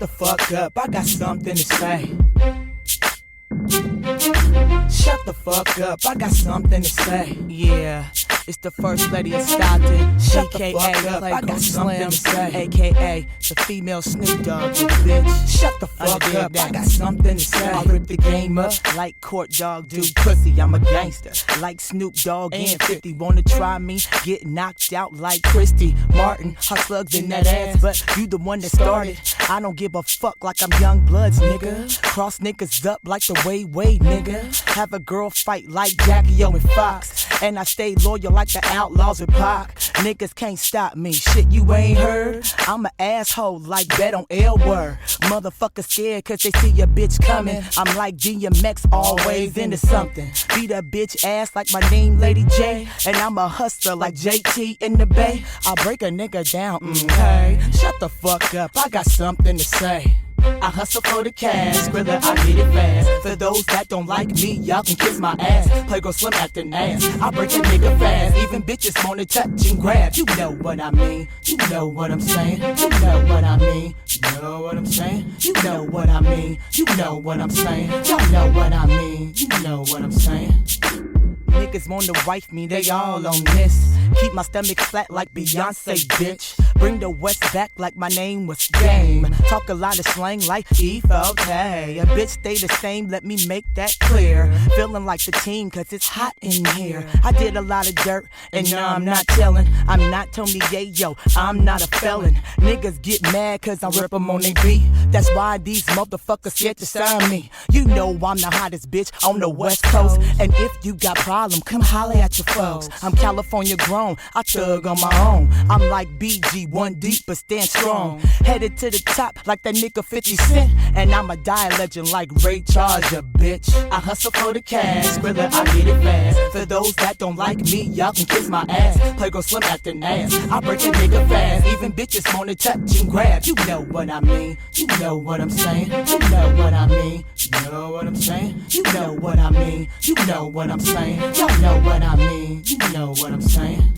the fuck up, I got something to say. Shut the fuck up, I got something to say. Yeah, it's the first lady of Stockton, Shut the aka fuck up, I got Playground something Slim, to say. aka the female Snoop Dogg, you bitch. Shut the fuck Understand up, that. I got something to say. I rip the game up like Court Dog do. Pussy, I'm a gangster like Snoop Dogg and 50. Wanna try me? Get knocked out like Christy Martin. Her slugs in that ass, but you the one that started. I don't give a fuck like I'm Young Bloods, nigga. Cross niggas up like the way, nigga. Have a girl fight like Jackie O and Fox. And I stay loyal like the Outlaws with Pac. Niggas can't stop me, shit you ain't heard. I'm an asshole like Bet on L Word. Motherfuckers scared cause they see a bitch coming. I'm like DMX, always into something. Beat a bitch ass like my name Lady J. And I'm a hustler like JT in the Bay. I'll break a nigga down, Hey, shut the fuck up, I got something to say. I hustle for the cash, Skrilla, I get it fast. For those that don't like me, y'all can kiss my ass. Playgirl Slim acting ass, I break a nigga fast. Even bitches wanna touch and grab. You know what I mean, you know what I'm saying. You know what I mean, you know what I'm saying. You know what I mean, you know what I'm saying. Y'all know what I mean, you know what I'm saying. Niggas wanna wife me, they all on this. Keep my stomach flat like Beyonce, bitch. Bring the West back like my name was Game. Talk a lot of slang like E-okay. A bitch stay the same, let me make that clear. Feeling like the team cause it's hot in here. I did a lot of dirt and now I'm not telling. I'm not Tony Yayo, I'm not a felon. Niggas get mad cause I rip them on they beat. That's why these motherfuckers scared to sign me. You know I'm the hottest bitch on the West Coast. And if you got problems, come holler at your folks. I'm California grown, I thug on my own. I'm like BG, one deep but stand strong. Headed to the top like that nigga 50 Cent. And I'm a die legend like Ray Charles, a bitch. I hustle for the cash, Skrilla, I get it fast. For those that don't like me, y'all can kiss my ass. Playgirl Slim acting ass, I break a nigga fast. Even bitches wanna touch and grab. You know what I mean, you know what I'm saying. You know what I mean, you know what I'm saying. You know what I mean, you know what I'm saying. Y'all know what I mean, you know what I'm saying.